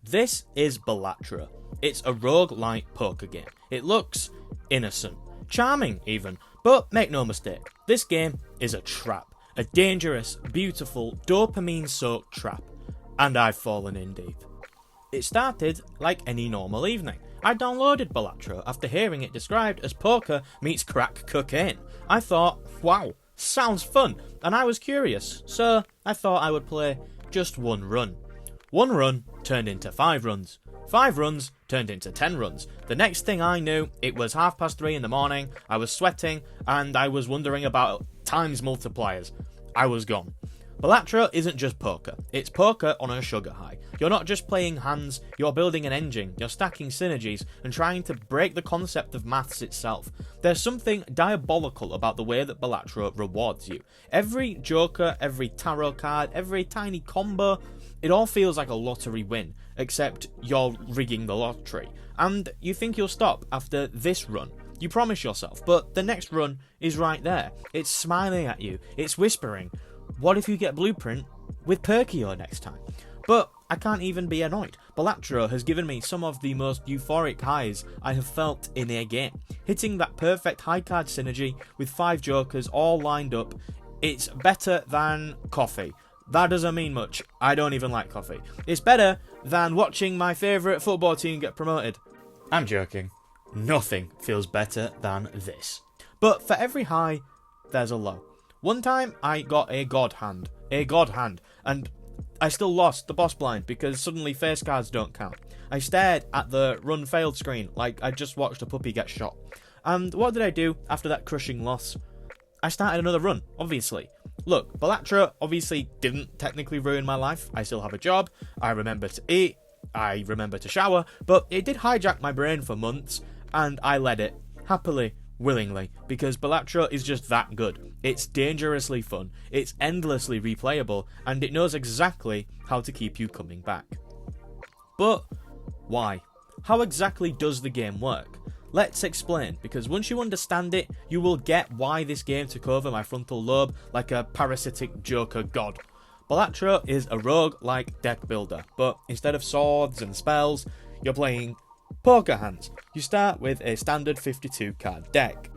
This is Balatro. It's a roguelike poker game. It looks innocent, charming even, but make no mistake, this game is a trap. A dangerous, beautiful, dopamine-soaked trap. And I've fallen in deep. It started like any normal evening. I downloaded Balatro after hearing it described as poker meets crack cocaine. I thought, wow, sounds fun, and I was curious, so I thought I would play just one run. One run turned into 5 runs. 5 runs turned into 10 runs. The next thing I knew, it was 3:30 in the morning, I was sweating, and I was wondering about times multipliers. I was gone. Balatro isn't just poker, it's poker on a sugar high. You're not just playing hands, you're building an engine, you're stacking synergies and trying to break the concept of maths itself. There's something diabolical about the way that Balatro rewards you. Every joker, every tarot card, every tiny combo, it all feels like a lottery win, except you're rigging the lottery. And you think you'll stop after this run. You promise yourself, but the next run is right there. It's smiling at you, it's whispering, what if you get Blueprint with Perkio next time? But I can't even be annoyed. Balatro has given me some of the most euphoric highs I have felt in a game. Hitting that perfect high card synergy with 5 jokers all lined up, it's better than coffee. That doesn't mean much. I don't even like coffee. It's better than watching my favourite football team get promoted. I'm joking. Nothing feels better than this. But for every high, there's a low. One time I got a god hand, and I still lost the boss blind because suddenly face cards don't count. I stared at the run failed screen like I just watched a puppy get shot. And what did I do after that crushing loss? I started another run, obviously. Look, Balatro obviously didn't technically ruin my life. I still have a job, I remember to eat, I remember to shower, but it did hijack my brain for months, and I led it, happily, willingly, because Balatro is just that good. It's dangerously fun, it's endlessly replayable, and it knows exactly how to keep you coming back. But why? How exactly does the game work? Let's explain, because once you understand it, you will get why this game took over my frontal lobe like a parasitic joker god. Balatro is a roguelike deck builder, but instead of swords and spells, you're playing poker hands. You start with a standard 52 card deck,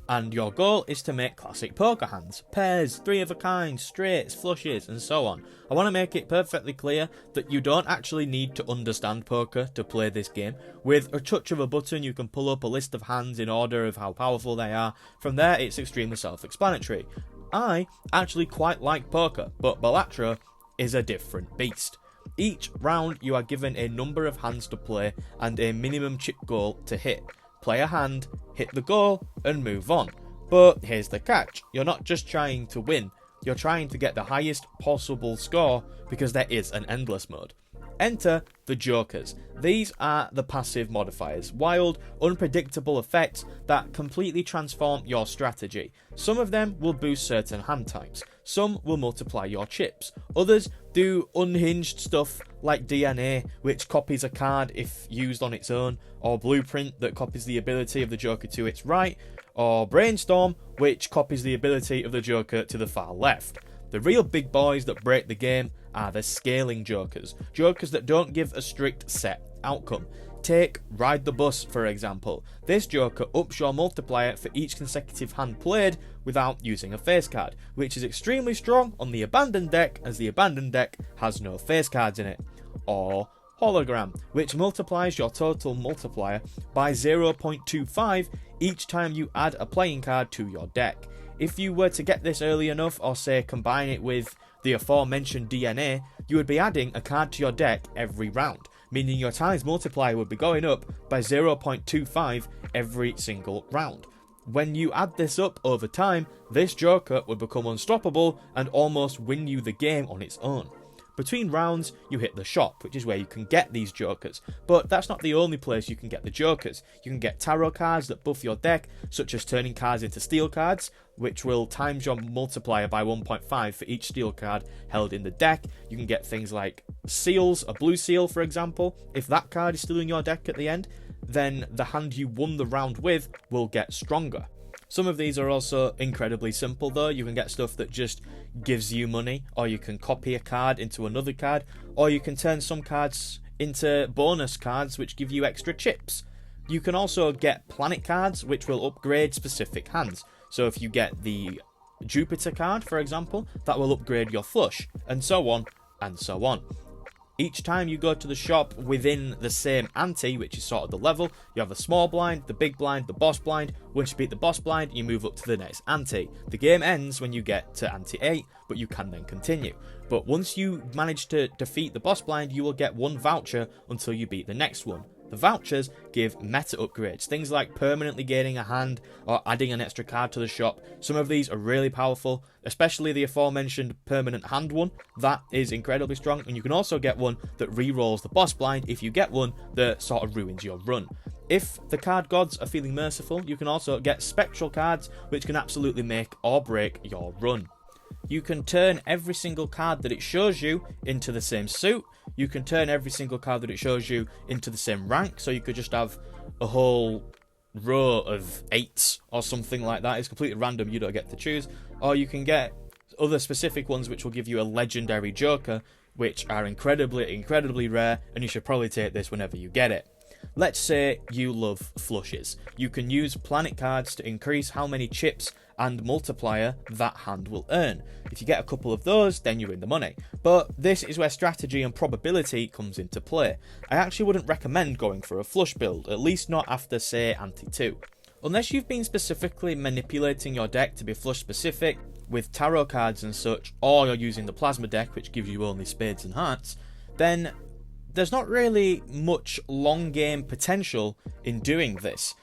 and your goal is to make classic poker hands, pairs, 3 of a kind, straights, flushes, and so on. I want to make it perfectly clear that you don't actually need to understand poker to play this game. With a touch of a button you can pull up a list of hands in order of how powerful they are. From there it's extremely self-explanatory. I actually quite like poker, but Balatro is a different beast. Each round you are given a number of hands to play and a minimum chip goal to hit. Play a hand, hit the goal, and move on. But here's the catch, you're not just trying to win, you're trying to get the highest possible score because there is an endless mode. Enter the jokers. These are the passive modifiers, wild, unpredictable effects that completely transform your strategy. Some of them will boost certain hand types, some will multiply your chips, others do unhinged stuff like DNA, which copies a card if used on its own, or Blueprint that copies the ability of the joker to its right, or Brainstorm, which copies the ability of the joker to the far left. The real big boys that break the game are the scaling jokers, jokers that don't give a strict set outcome. Take Ride the Bus for example. This joker ups your multiplier for each consecutive hand played without using a face card, which is extremely strong on the abandoned deck as the abandoned deck has no face cards in it. Or Hologram, which multiplies your total multiplier by 0.25 each time you add a playing card to your deck. If you were to get this early enough, or say combine it with the aforementioned DNA, you would be adding a card to your deck every round, meaning your times multiplier would be going up by 0.25 every single round. When you add this up over time, this joker would become unstoppable and almost win you the game on its own. Between rounds, you hit the shop, which is where you can get these jokers, but that's not the only place you can get the jokers. You can get tarot cards that buff your deck, such as turning cards into steel cards, which will times your multiplier by 1.5 for each steel card held in the deck. You can get things like seals, a blue seal for example. If that card is still in your deck at the end, then the hand you won the round with will get stronger. Some of these are also incredibly simple though. You can get stuff that just gives you money, or you can copy a card into another card, or you can turn some cards into bonus cards which give you extra chips. You can also get planet cards which will upgrade specific hands. So if you get the Jupiter card, for example, that will upgrade your flush, and so on, and so on. Each time you go to the shop within the same ante, which is sort of the level, you have a small blind, the big blind, the boss blind. Once you beat the boss blind, you move up to the next ante. The game ends when you get to ante 8, but you can then continue. But once you manage to defeat the boss blind, you will get one voucher until you beat the next one. The vouchers give meta upgrades, things like permanently gaining a hand or adding an extra card to the shop. Some of these are really powerful, especially the aforementioned permanent hand one. That is incredibly strong, and you can also get one that re-rolls the boss blind if you get one that sort of ruins your run. If the card gods are feeling merciful, you can also get spectral cards which can absolutely make or break your run. You can turn every single card that it shows you into the same suit. You can turn every single card that it shows you into the same rank, so you could just have a whole row of 8s or something like that. It's completely random, you don't get to choose. Or you can get other specific ones which will give you a legendary Joker, which are incredibly rare, and you should probably take this whenever you get it. Let's say you love flushes. You can use planet cards to increase how many chips and multiplier that hand will earn. If you get a couple of those, then you're in the money. But this is where strategy and probability comes into play. I actually wouldn't recommend going for a flush build, at least not after, say, ante 2. Unless you've been specifically manipulating your deck to be flush specific, with tarot cards and such, or you're using the plasma deck which gives you only spades and hearts, then there's not really much long game potential in doing this,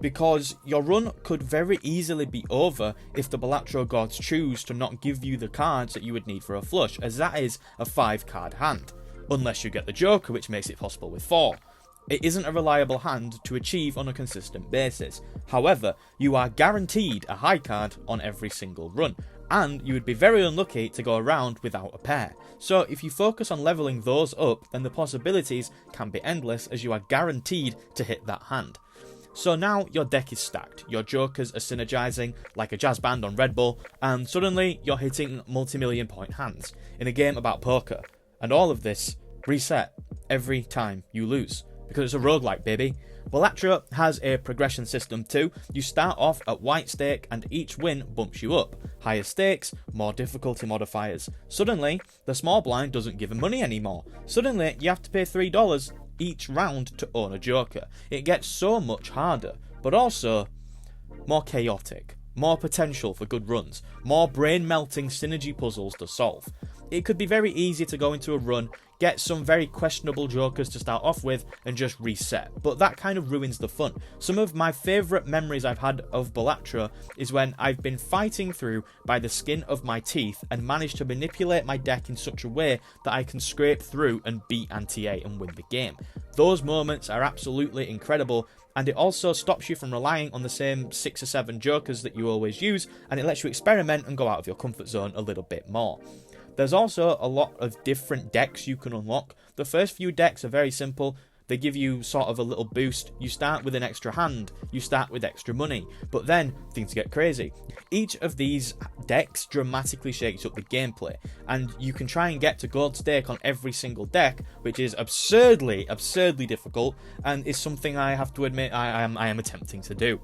because your run could very easily be over if the Balatro gods choose to not give you the cards that you would need for a flush, as that is a 5-card hand, unless you get the Joker, which makes it possible with 4. It isn't a reliable hand to achieve on a consistent basis. However, you are guaranteed a high card on every single run, and you would be very unlucky to go around without a pair. So if you focus on leveling those up, then the possibilities can be endless, as you are guaranteed to hit that hand. So now your deck is stacked, your jokers are synergizing like a jazz band on Red Bull, and suddenly you're hitting multi-million point hands in a game about poker. And all of this reset every time you lose, because it's a roguelike, baby. Balatro has a progression system too. You start off at white stake and each win bumps you up. Higher stakes, more difficulty modifiers. Suddenly, the small blind doesn't give him money anymore. Suddenly, you have to pay $3 each round to own a joker. It gets so much harder, but also more chaotic. More potential for good runs. More brain-melting synergy puzzles to solve. It could be very easy to go into a run, get some very questionable jokers to start off with, and just reset. But that kind of ruins the fun. Some of my favourite memories I've had of Balatro is when I've been fighting through by the skin of my teeth and managed to manipulate my deck in such a way that I can scrape through and beat Ante-A and win the game. Those moments are absolutely incredible, and it also stops you from relying on the same 6 or 7 jokers that you always use, and it lets you experiment and go out of your comfort zone a little bit more. There's also a lot of different decks you can unlock. The first few decks are very simple. They give you sort of a little boost. You start with an extra hand, you start with extra money, but then things get crazy. Each of these decks dramatically shakes up the gameplay, and you can try and get to gold stake on every single deck, which is absurdly difficult, and is something I have to admit I am attempting to do.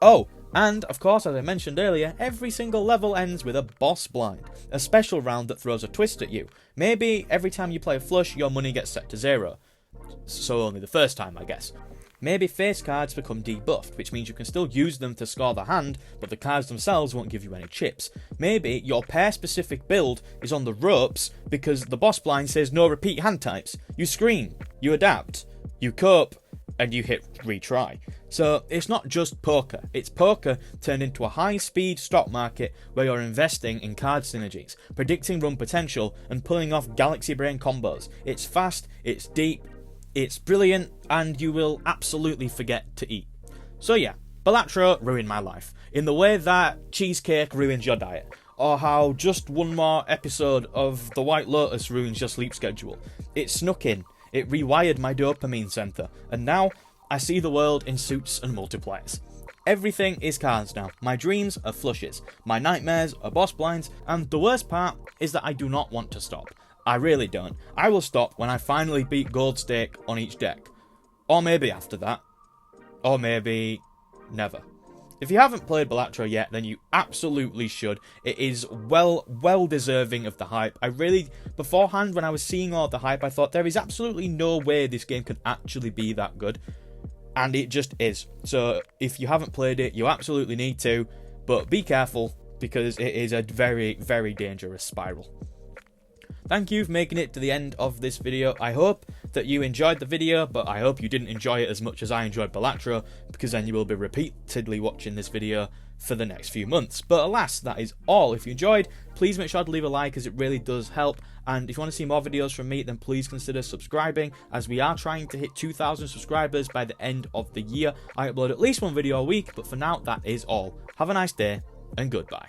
Oh, and of course, as I mentioned earlier, every single level ends with a boss blind, a special round that throws a twist at you. Maybe every time you play a flush, your money gets set to 0. So only the first time, I guess. Maybe face cards become debuffed, which means you can still use them to score the hand, but the cards themselves won't give you any chips. Maybe your pair-specific build is on the ropes because the boss blind says no repeat hand types. You scream, you adapt, you cope, and you hit retry. So it's not just poker, it's poker turned into a high-speed stock market where you're investing in card synergies, predicting run potential, and pulling off galaxy brain combos. It's fast, it's deep, it's brilliant, and you will absolutely forget to eat. So yeah, Balatro ruined my life, in the way that cheesecake ruins your diet, or how just one more episode of The White Lotus ruins your sleep schedule. It snuck in. It rewired my dopamine centre, and now I see the world in suits and multipliers. Everything is cards now. My dreams are flushes, my nightmares are boss blinds, and the worst part is that I do not want to stop. I really don't. I will stop when I finally beat Gold Stake on each deck. Or maybe after that. Or maybe never. If you haven't played Balatro yet, then you absolutely should. It is well deserving of the hype. I really, beforehand, when I was seeing all the hype, I thought there is absolutely no way this game can actually be that good. And it just is. So if you haven't played it, you absolutely need to. But be careful, because it is a very, very dangerous spiral. Thank you for making it to the end of this video. I hope that you enjoyed the video, but I hope you didn't enjoy it as much as I enjoyed Balatro, because then you will be repeatedly watching this video for the next few months. But alas, that is all. If you enjoyed, please make sure to leave a like, as it really does help. And if you want to see more videos from me, then please consider subscribing, as we are trying to hit 2,000 subscribers by the end of the year. I upload at least one video a week, but for now, that is all. Have a nice day, and goodbye.